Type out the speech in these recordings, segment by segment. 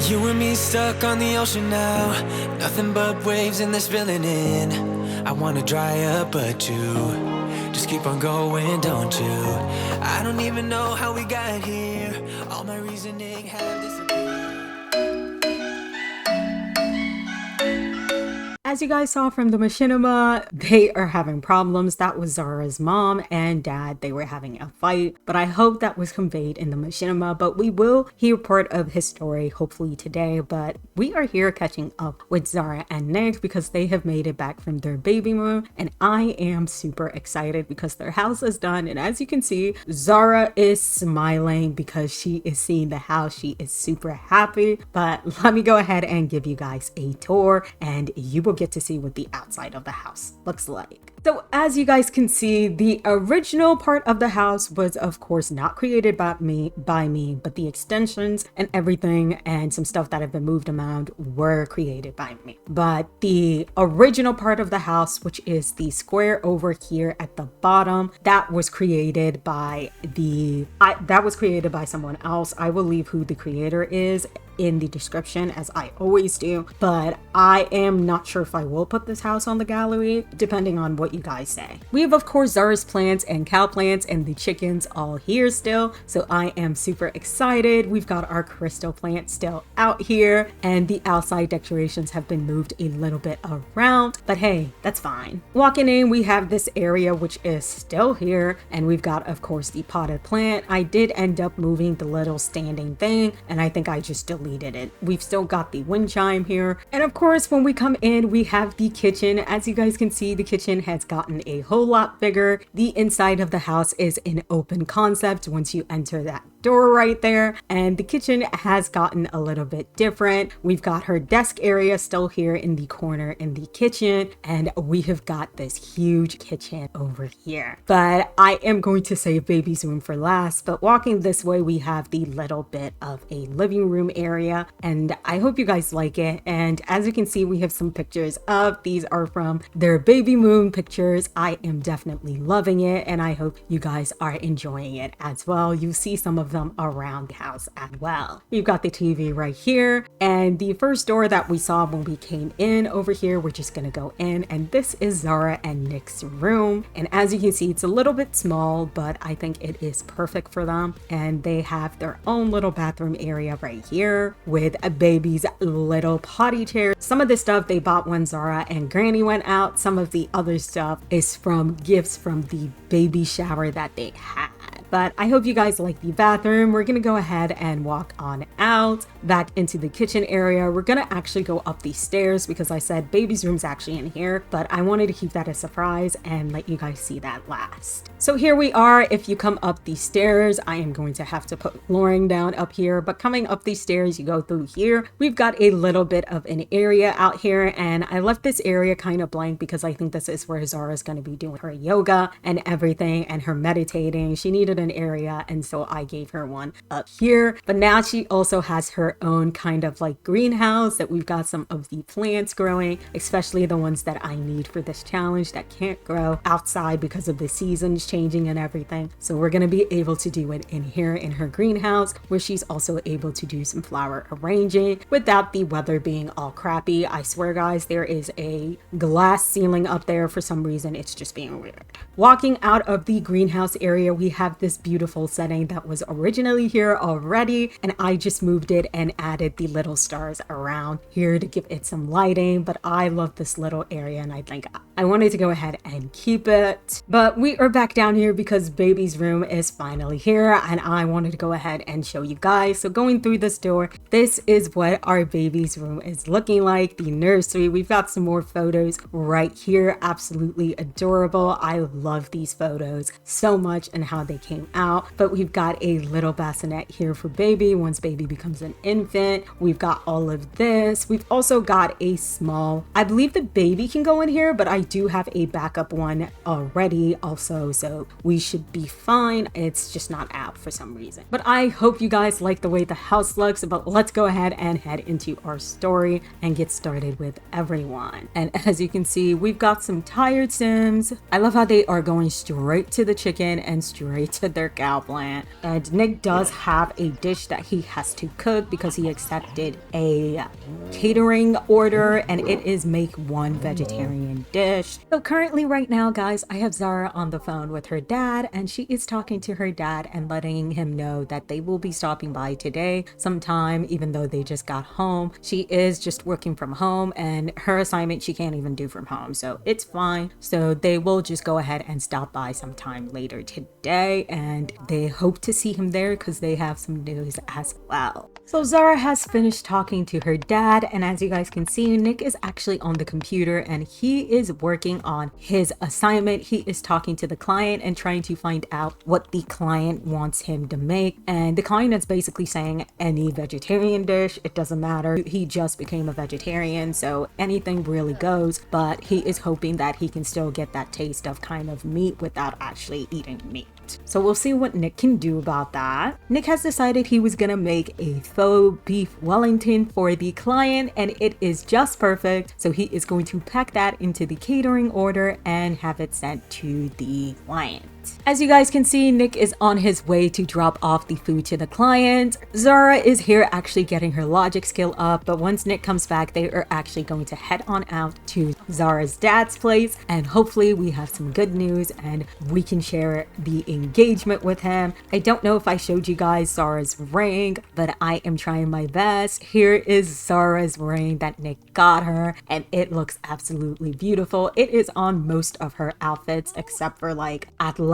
You and me stuck on the ocean now, nothing but waves and they're spilling in. I wanna dry up but you just keep on going, don't you? I don't even know how we got here, all my reasoning have disappeared. As you guys saw from the machinima, they are having problems. That was Zara's mom and dad. They were having a fight, but I hope that was conveyed in the machinima. But we will hear part of his story hopefully today. But we are here catching up with Zara and Nick because they have made it back from their baby moon, and I am super excited because their house is done. And as you can see, Zara is smiling because she is seeing the house. She is super happy. But let me go ahead and give you guys a tour, and you will get to see what the outside of the house looks like. So as you guys can see, the original part of the house was of course not created by me, but the extensions and everything and some stuff that have been moved around were created by me. But the original part of the house, which is the square over here at the bottom, that was created by someone else. I will leave who the creator is in the description as I always do, but I am not sure if I will put this house on the gallery depending on what you guys say. We have of course Zara's plants and cow plants and the chickens all here still, so I am super excited. We've got our crystal plant still out here and the outside decorations have been moved a little bit around, but hey, that's fine. Walking in, we have this area which is still here, and we've got of course the potted plant. I did end up moving the little standing thing and I think I just deleted it. We've still got the wind chime here, and of course when we come in we have the kitchen. As you guys can see, the kitchen has gotten a whole lot bigger. The inside of the house is an open concept once you enter that door right there, and the kitchen has gotten a little bit different. We've got her desk area still here in the corner in the kitchen, and we have got this huge kitchen over here. But I am going to save baby's room for last. But walking this way, we have the little bit of a living room area, and I hope you guys like it. And as you can see, we have some pictures of these are from their baby moon pictures. I am definitely loving it, and I hope you guys are enjoying it as well. You see some of them around the house as well. We've got the TV right here, and the first door that we saw when we came in over here, we're just gonna go in, and this is Zara and Nick's room. And as you can see, it's a little bit small, but I think it is perfect for them. And they have their own little bathroom area right here with a baby's little potty chair. Some of this stuff they bought when Zara and Granny went out. Some of the other stuff is from gifts from the baby shower that they had. But I hope you guys like the bathroom. We're gonna go ahead and walk on out back into the kitchen area. We're gonna actually go up these stairs because I said baby's room's actually in here, but I wanted to keep that a surprise and let you guys see that last. So here we are. If you come up these stairs, I am going to have to put flooring down up here, but coming up these stairs, you go through here. We've got a little bit of an area out here, and I left this area kind of blank because I think this is where Zara's gonna be doing her yoga and everything and her meditating. She needed an area, and so I gave her one up here. But now she also has her own kind of like greenhouse that we've got some of the plants growing, especially the ones that I need for this challenge that can't grow outside because of the seasons changing and everything. So we're gonna be able to do it in here in her greenhouse, where she's also able to do some flower arranging without the weather being all crappy. I swear guys, there is a glass ceiling up there for some reason. It's just being weird. Walking out of the greenhouse area, we have this beautiful setting that was originally here already, and I just moved it and added the little stars around here to give it some lighting. But I love this little area, and I think I wanted to go ahead and keep it. But we are back down here because baby's room is finally here, and I wanted to go ahead and show you guys. So going through this door, this is what our baby's room is looking like. The nursery, we've got some more photos right here. Absolutely adorable. I love these photos so much and how they came out. But we've got a little bassinet here for baby once baby becomes an infant. We've got all of this. We've also got a small, I believe the baby can go in here, but I do have a backup one already also, so we should be fine. It's just not out for some reason. But I hope you guys like the way the house looks. But let's go ahead and head into our story and get started with everyone. And as you can see, we've got some tired Sims. I love how they are going straight to the chicken and straight to with their gal plant. And Nick does have a dish that he has to cook because he accepted a catering order, and it is make one vegetarian dish. So currently right now, guys, I have Zara on the phone with her dad, and she is talking to her dad and letting him know that they will be stopping by today sometime, even though they just got home. She is just working from home, and her assignment she can't even do from home, so it's fine. So they will just go ahead and stop by sometime later today, and they hope to see him there because they have some news as well. So Zara has finished talking to her dad, and as you guys can see, Nick is actually on the computer and he is working on his assignment. He is talking to the client and trying to find out what the client wants him to make, and the client is basically saying any vegetarian dish, it doesn't matter. He just became a vegetarian, so anything really goes, but he is hoping that he can still get that taste of kind of meat without actually eating meat. So we'll see what Nick can do about that. Nick has decided he was gonna make a faux beef Wellington for the client, and it is just perfect. So he is going to pack that into the catering order and have it sent to the client. As you guys can see, Nick is on his way to drop off the food to the client. Zara is here actually getting her logic skill up, but once Nick comes back, they are actually going to head on out to Zara's dad's place, and hopefully we have some good news and we can share the engagement with him. I don't know if I showed you guys Zara's ring, but I am trying my best. Here is Zara's ring that Nick got her, and it looks absolutely beautiful. It is on most of her outfits except for like athletic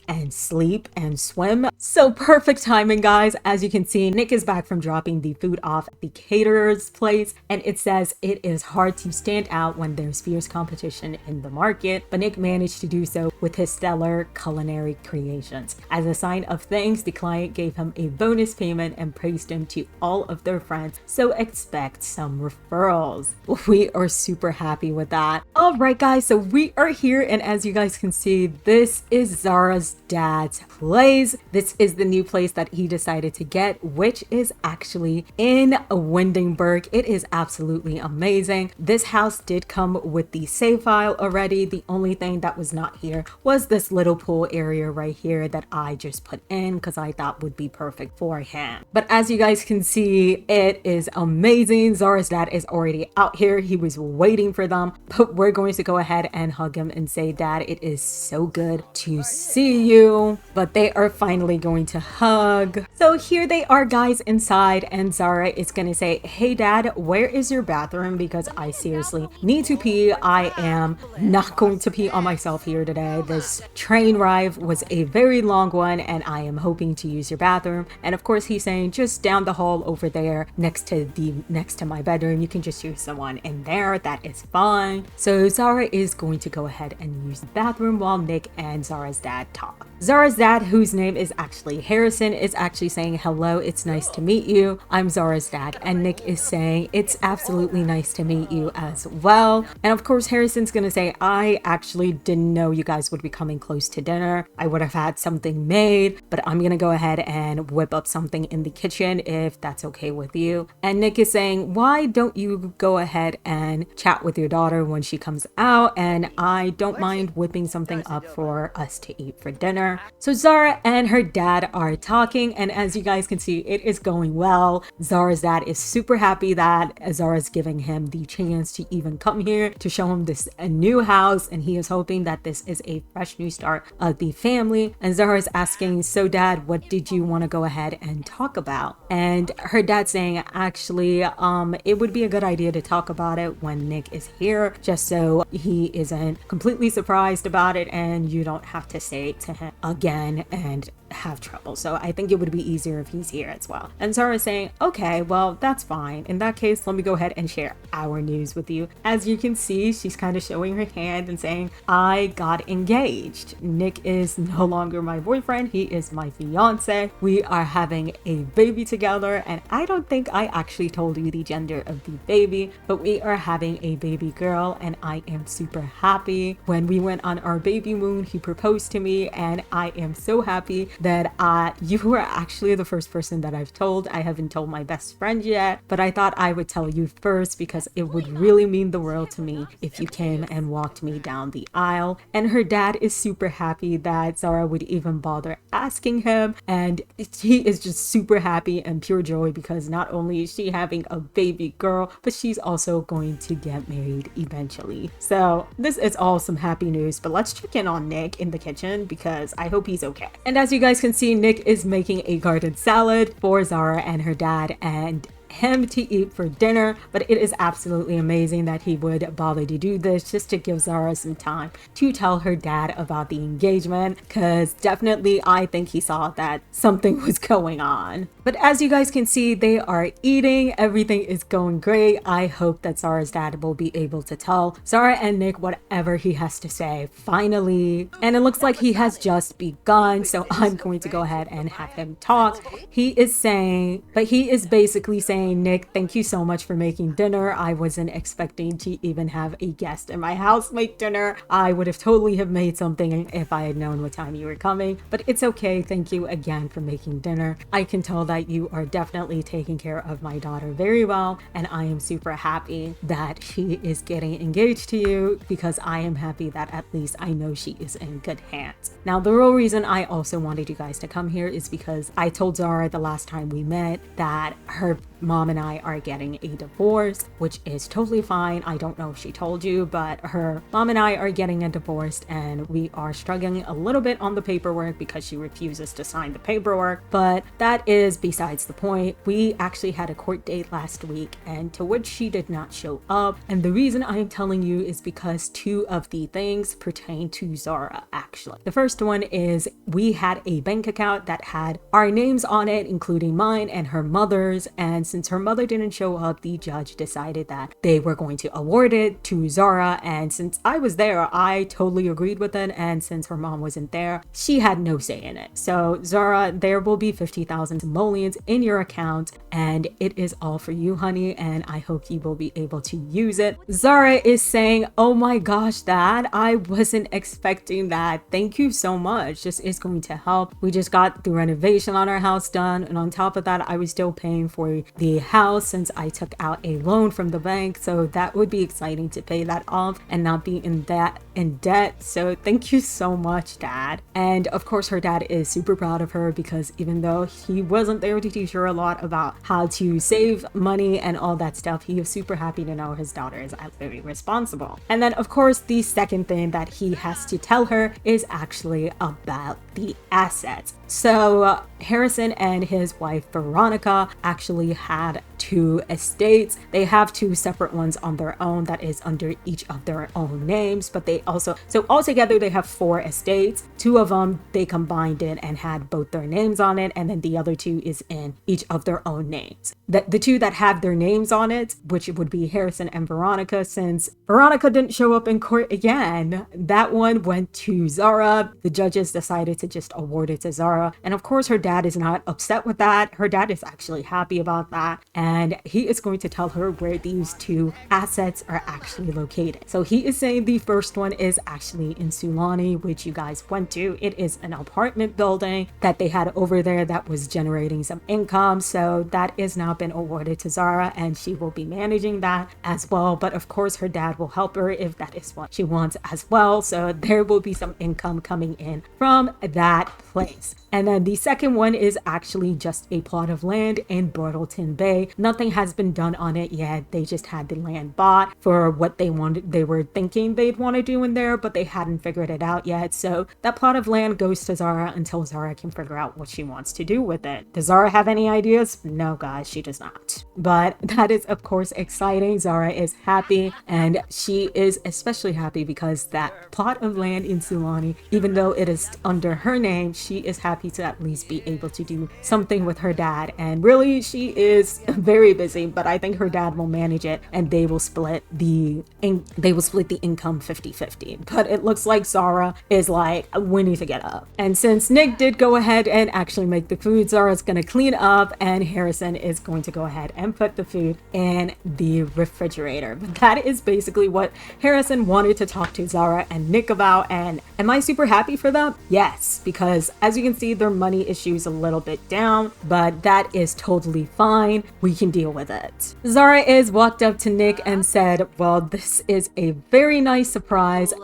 and sleep and swim. So perfect timing, guys. As you can see, Nick is back from dropping the food off at the caterer's place, and it says it is hard to stand out when there's fierce competition in the market, but Nick managed to do so with his stellar culinary creations. As a sign of thanks, the client gave him a bonus payment and praised him to all of their friends, so expect some referrals. We are super happy with that. All right, guys, so we are here, and as you guys can see, this is Zara's dad's place. This is the new place that he decided to get, which is actually in Windenburg. It is absolutely amazing. This house did come with the save file already. The only thing that was not here was this little pool area right here that I just put in because I thought would be perfect for him. But as you guys can see, it is amazing. Zara's dad is already out here. He was waiting for them, but we're going to go ahead and hug him and say, Dad, it is so good to see you. But they are finally going to hug. So here they are, guys, inside, and Zara is gonna say, hey Dad, where is your bathroom? Because I seriously need to pee. I am not going to pee on myself here today. This train ride was a very long one, and I am hoping to use your bathroom. And of course he's saying just down the hall over there next to my bedroom. You can just use the one in there. That is fine. So Zara is going to go ahead and use the bathroom while Nick and Zara's dad talk. Zara's dad, whose name is actually Harrison, is actually saying, hello, it's nice to meet you. I'm Zara's dad. And Nick is saying, it's absolutely nice to meet you as well. And of course, Harrison's gonna say, I actually didn't know you guys would be coming close to dinner. I would have had something made, but I'm gonna go ahead and whip up something in the kitchen if that's okay with you. And Nick is saying, why don't you go ahead and chat with your daughter when she comes out? And I don't mind whipping something up for us to eat for dinner. So Zara and her dad are talking, and as you guys can see, it is going well. Zara's dad is super happy that Zara's giving him the chance to even come here to show him this a new house, and he is hoping that this is a fresh new start of the family. And Zara's asking, so Dad, what did you want to go ahead and talk about? And her dad saying, actually, it would be a good idea to talk about it when Nick is here, just so he isn't completely surprised about it and you don't have to say it to him again and have trouble. So I think it would be easier if he's here as well. And Zara's saying, okay, well, that's fine. In that case, let me go ahead and share our news with you. As you can see, she's kind of showing her hand and saying, I got engaged. Nick is no longer my boyfriend. He is my fiance. We are having a baby together, and I don't think I actually told you the gender of the baby, but we are having a baby girl, and I am super happy. When we went on our baby moon, he proposed to me, and I am so happy that you were actually the first person that I've told. I haven't told my best friend yet, but I thought I would tell you first because it would really mean the world to me if you came and walked me down the aisle. And her dad is super happy that Zara would even bother asking him, and he is just super happy and pure joy because not only is she having a baby girl, but she's also going to get married eventually. So this is all some happy news, but let's check in on Nick in the kitchen because I hope he's okay. And as you guys can see, Nick is making a garden salad for Zara and her dad and him to eat for dinner, but it is absolutely amazing that he would bother to do this just to give Zara some time to tell her dad about the engagement, because definitely I think he saw that something was going on. But as you guys can see, they are eating, everything is going great. I hope that Zara's dad will be able to tell Zara and Nick whatever he has to say finally, and it looks like he has just begun, so I'm going to go ahead and have him talk. He is basically saying, Nick, thank you so much for making dinner. I wasn't expecting to even have a guest in my house make dinner. I would have totally have made something if I had known what time you were coming, but it's okay. Thank you again for making dinner. I can tell that you are definitely taking care of my daughter very well, and I am super happy that she is getting engaged to you because I am happy that at least I know she is in good hands. Now, the real reason I also wanted you guys to come here is because I told Zara the last time we met that her mom and I are getting a divorce, which is totally fine. I don't know if she told you, but her mom and I are getting a divorce, and we are struggling a little bit on the paperwork because she refuses to sign the paperwork, but that is besides the point. We actually had a court date last week, and to which she did not show up, and the reason I am telling you is because two of the things pertain to Zara actually. The first one is we had a bank account that had our names on it, including mine and her mother's, and since her mother didn't show up, the judge decided that they were going to award it to Zara, and since I was there, I totally agreed with it, and since her mom wasn't there, she had no say in it. So Zara, there will be 50,000 simoleons in your account, and it is all for you, honey, and I hope you will be able to use it. Zara is saying, oh my gosh, Dad, I wasn't expecting that. Thank you so much. This is going to help. We just got the renovation on our house done, and on top of that, I was still paying for the house since I took out a loan from the bank, so that would be exciting to pay that off and not be in debt. So thank you so much, Dad. And of course her dad is super proud of her because even though he wasn't there to teach her a lot about how to save money and all that stuff, he is super happy to know his daughter is very responsible. And then of course the second thing that he has to tell her is actually about the assets. So Harrison and his wife Veronica actually had two estates. They have two separate ones on their own that is under each of their own names, but they also, so altogether they have 4 estates. 2 of them they combined it and had both their names on it, and then the other 2 is in each of their own names. The 2 that have their names on it, which would be Harrison and Veronica, since Veronica didn't show up in court again, that one went to Zara. The judges decided to just award it to Zara, and of course her dad is not upset with that. Her dad is actually happy about that, and he is going to tell her where these 2 assets are actually located. So he is saying the first one is actually in Sulani, which you guys went to. It is an apartment building that they had over there that was generating some income, so that is now been awarded to Zara, and she will be managing that as well. But of course her dad will help her if that is what she wants as well, so there will be some income coming in from that place. And then the second one is actually just a plot of land in Bortleton Bay. Nothing has been done on it yet. They just had the land bought for what they wanted. They were thinking they'd want to do in there, but they hadn't figured it out yet. So that plot of land goes to Zara until Zara can figure out what she wants to do with it. Does Zara have any ideas? No, guys, she does not. But that is of course exciting. Zara is happy, and she is especially happy because that plot of land in Sulani, even though it is under her name, she is happy to at least be able to do something with her dad. And really she is very busy, but I think her dad will manage it, and they will split the income 50-50. But it looks like Zara is like, we need to get up. And since Nick did go ahead and actually make the food, Zara's gonna clean up, and Harrison is going to go ahead and put the food in the refrigerator. But that is basically what Harrison wanted to talk to Zara and Nick about. And am I super happy for them? Yes, because as you can see, their money issues a little bit down, but that is totally fine. We can deal with it. Zara is walked up to Nick and said, well, this is a very nice surprise.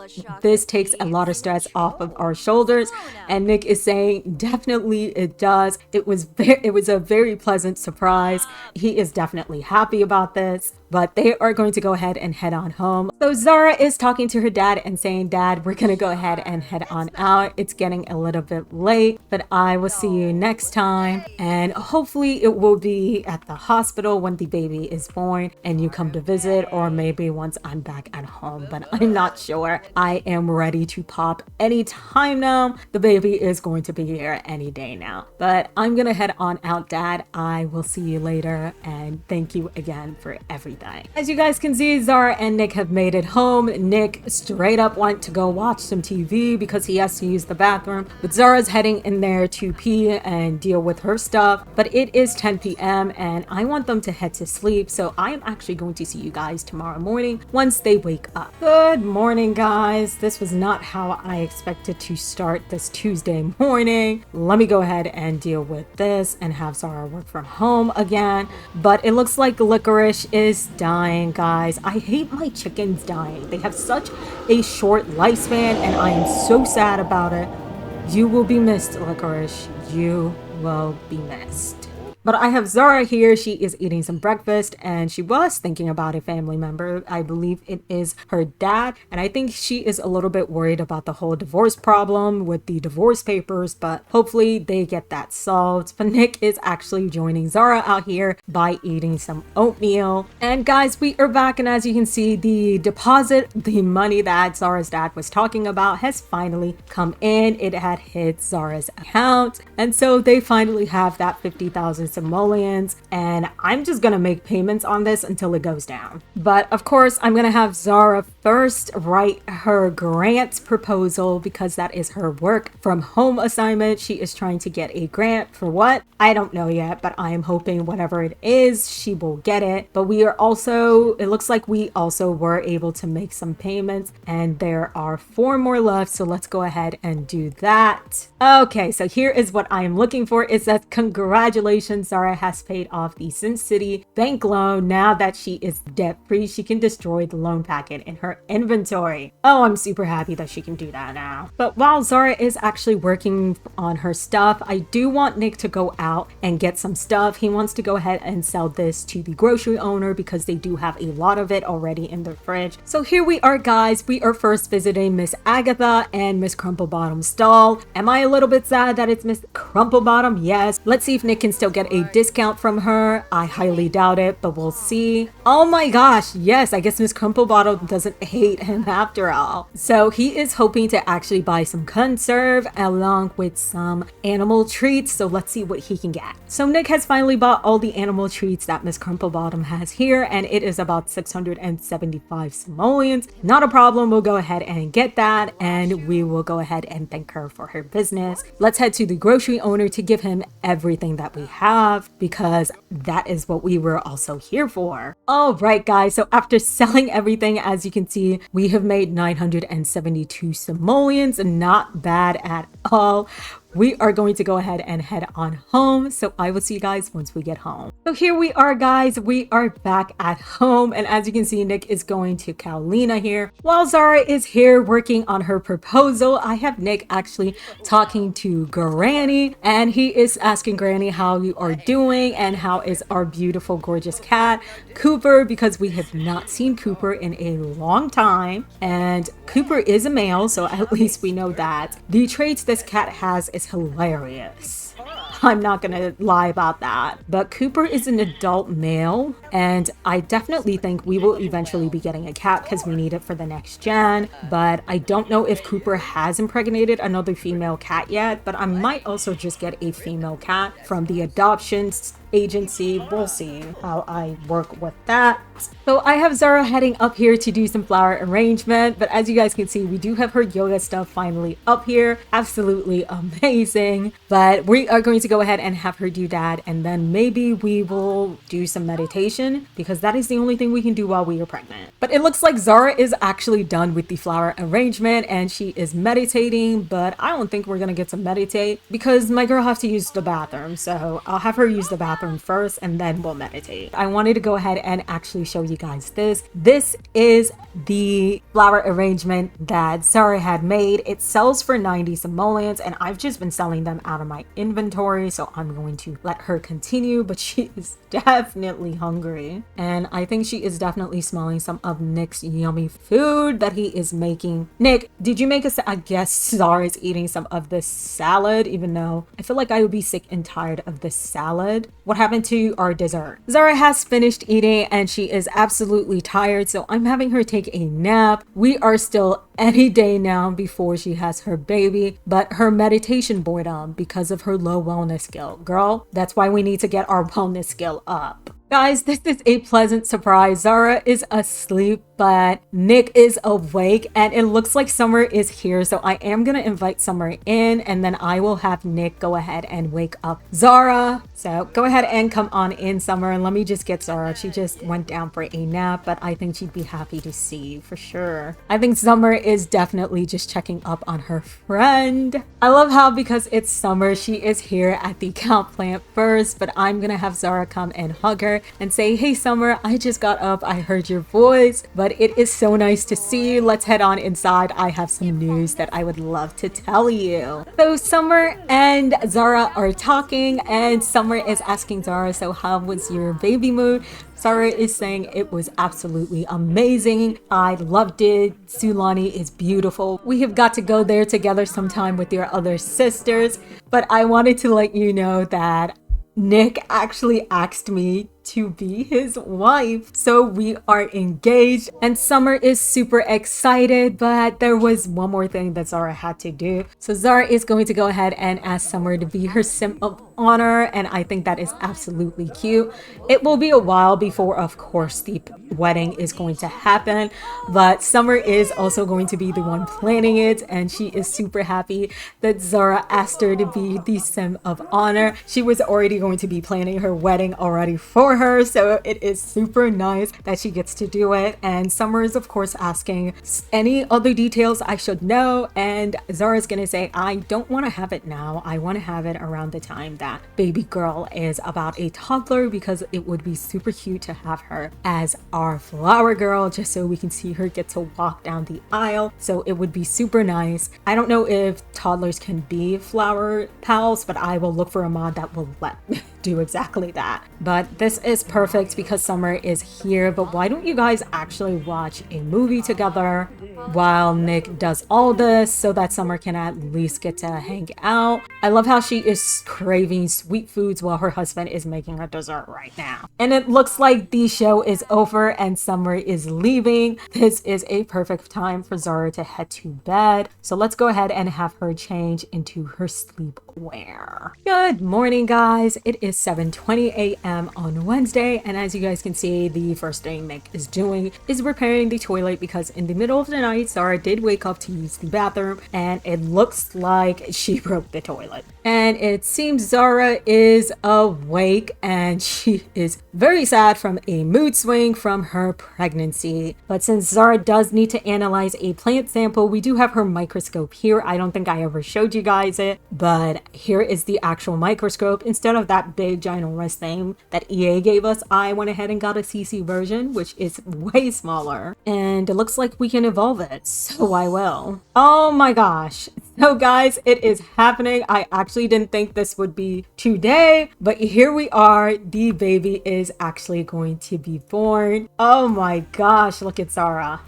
This takes a lot of stress off of our shoulders. And Nick is saying, definitely it does. It was a very pleasant surprise. He is definitely happy about this, but they are going to go ahead and head on home. So Zara is talking to her dad and saying, Dad, we're gonna go ahead and head on out. It's getting a little bit late, but I will see you next time. And hopefully it will be at the hospital when the baby is born and you come to visit, or maybe once I'm back at home, but I'm not sure. I am ready to pop anytime now. The baby is going to be here any day now, but I'm gonna head on out, Dad. I will see you later, and thank you again for everything. As you guys can see, Zara and Nick have made it home. Nick straight up went to go watch some TV because he has to use the bathroom, but Zara's heading in there to pee and deal with her stuff. But it is 10 p.m. and I want them to head to sleep, so I am actually going to see you guys tomorrow morning once they wake up. Good morning, guys. This was not how I expected to start this Tuesday morning. Let me go ahead and deal with this and have Zara work from home again. But it looks like Licorice is dying, guys. I hate my chickens dying. They have such a short lifespan and I am so sad about it. You will be missed, Licorice. You will be missed. But I have Zara here. She is eating some breakfast and she was thinking about a family member. I believe it is her dad. And I think she is a little bit worried about the whole divorce problem with the divorce papers, but hopefully they get that solved. But Nick is actually joining Zara out here by eating some oatmeal. And guys, we are back. And as you can see, the deposit, the money that Zara's dad was talking about has finally come in. It had hit Zara's account. And so they finally have that 50,000 simoleons, and I'm just gonna make payments on this until it goes down. But of course, I'm gonna have Zara first write her grant proposal because that is her work from home assignment. She is trying to get a grant for what? I don't know yet, but I am hoping whatever it is, she will get it. But we are also, it looks like we also were able to make some payments, and there are 4 more left, so let's go ahead and do that. Okay, so here is what I am looking for. It says, congratulations, Zara has paid off the SimCity bank loan. Now that she is debt-free, she can destroy the loan packet in her inventory. Oh, I'm super happy that she can do that now. But while Zara is actually working on her stuff, I do want Nick to go out and get some stuff. He wants to go ahead and sell this to the grocery owner because they do have a lot of it already in their fridge. So here we are, guys. We are first visiting Miss Agatha and Miss Crumplebottom's stall. Am I a little bit sad that it's Miss Crumplebottom? Yes. Let's see if Nick can still get a discount from her. I highly doubt it, but we'll see. Oh my gosh, yes, I guess Miss Crumplebottom doesn't hate him after all. So he is hoping to actually buy some conserve along with some animal treats, so let's see what he can get. So Nick has finally bought all the animal treats that Miss Crumplebottom has here, and it is about 675 simoleons. Not a problem, we'll go ahead and get that, and we will go ahead and thank her for her business. Let's head to the grocery owner to give him everything that we have, because that is what we were also here for. All right, guys, so after selling everything, as you can see, we have made 972 simoleons. Not bad at all. We are going to go ahead and head on home, so I will see you guys once we get home. So here we are, guys. We are back at home, and as you can see, Nick is going to Carolina here while Zara is here working on her proposal. I have Nick actually talking to Granny, and he is asking Granny how you are doing and how is our beautiful gorgeous cat Cooper, because we have not seen Cooper in a long time, and Cooper is a male, so at least we know that. The traits this cat has is hilarious. I'm not gonna lie about that. But Cooper is an adult male, and I definitely think we will eventually be getting a cat because we need it for the next gen. But I don't know if Cooper has impregnated another female cat yet, but I might also just get a female cat from the adoptions agency. We'll see how I work with that. So I have Zara heading up here to do some flower arrangement, but as you guys can see, we do have her yoga stuff finally up here. Absolutely amazing. But we are going to go ahead and have her do that, and then maybe we will do some meditation, because that is the only thing we can do while we are pregnant. But it looks like Zara is actually done with the flower arrangement and she is meditating, but I don't think we're gonna get to meditate because my girl has to use the bathroom. So I'll have her use the bathroom first and then we'll meditate. I wanted to go ahead and actually show you guys this. This is the flower arrangement that Zara had made. It sells for 90 simoleons and I've just been selling them out of my inventory, so I'm going to let her continue, but she is definitely hungry and I think she is definitely smelling some of Nick's yummy food that he is making. Nick, did you make I guess Zara is eating some of this salad, even though I feel like I would be sick and tired of this salad. What happened to our dessert? Zara has finished eating and she is absolutely tired, so I'm having her take a nap. We are still any day now before she has her baby, but her meditation boredom because of her low wellness skill. Girl, that's why we need to get our wellness skill up. Guys, this is a pleasant surprise. Zara is asleep, but Nick is awake and it looks like Summer is here. So I am going to invite Summer in and then I will have Nick go ahead and wake up Zara. So go ahead and come on in, Summer, and let me just get Zara. She just went down for a nap, but I think she'd be happy to see you for sure. I think Summer is definitely just checking up on her friend. I love how because it's Summer, she is here at the cow plant first, but I'm going to have Zara come and hug her and say, hey Summer, I just got up, I heard your voice, but it is so nice to see you. Let's head on inside. I have some news that I would love to tell you. So Summer and Zara are talking and Summer is asking Zara, so how was your baby moon? Zara is saying it was absolutely amazing. I loved it. Sulani is beautiful. We have got to go there together sometime with your other sisters, but I wanted to let you know that Nick actually asked me to be his wife. So we are engaged and Summer is super excited, but there was one more thing that Zara had to do. So Zara is going to go ahead and ask Summer to be her sim of honor, and I think that is absolutely cute. It will be a while before, of course, the wedding is going to happen, but Summer is also going to be the one planning it, and she is super happy that Zara asked her to be the sim of honor. She was already going to be planning her wedding already for her, so it is super nice that she gets to do it. And Summer is of course asking any other details I should know, and Zara's gonna say, I don't want to have it now, I want to have it around the time that baby girl is about a toddler, because it would be super cute to have her as our flower girl, just so we can see her get to walk down the aisle. So it would be super nice. I don't know if toddlers can be flower pals, but I will look for a mod that will let me do exactly that. But this is perfect because Summer is here. But why don't you guys actually watch a movie together while Nick does all this, so that Summer can at least get to hang out. I love how she is craving sweet foods while her husband is making her dessert right now. And it looks like the show is over and Summer is leaving. This is a perfect time for Zara to head to bed. So let's go ahead and have her change into her sleepwear. Good morning, guys. It is 7:20 a.m. on Wednesday, and as you guys can see, the first thing Nick is doing is repairing the toilet, because in the middle of the night Zara did wake up to use the bathroom and it looks like she broke the toilet. And it seems Zara is awake and she is very sad from a mood swing from her pregnancy. But since Zara does need to analyze a plant sample, we do have her microscope here. I don't think I ever showed you guys it, but here is the actual microscope. Instead of that big ginormous thing that EA gave us, I went ahead and got a CC version, which is way smaller, and it looks like we can evolve it, so I will. Oh my gosh. So guys, it is happening. I actually didn't think this would be today, but here we are. The baby is actually going to be born. Oh my gosh, look at Zara.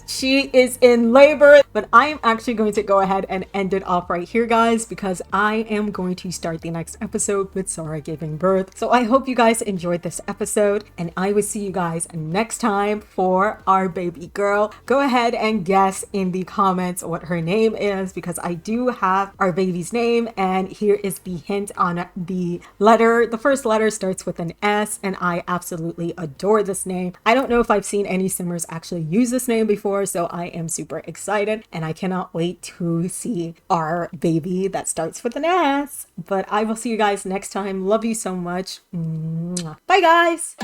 She is in labor. But I am actually going to go ahead and end it off right here, guys, because I am going to start the next episode with Zara giving birth. So I hope you guys enjoyed this episode, and I will see you guys next time for our baby girl. Go ahead and guess in the comments what her name is, because I do have our baby's name, and here is the hint on the letter. The first letter starts with an S, and I absolutely adore this name. I don't know if I've seen any simmers actually use this name before, so I am super excited, and I cannot wait to see our baby that starts with an S. But I will see you guys next time. Love you so much. Bye, guys.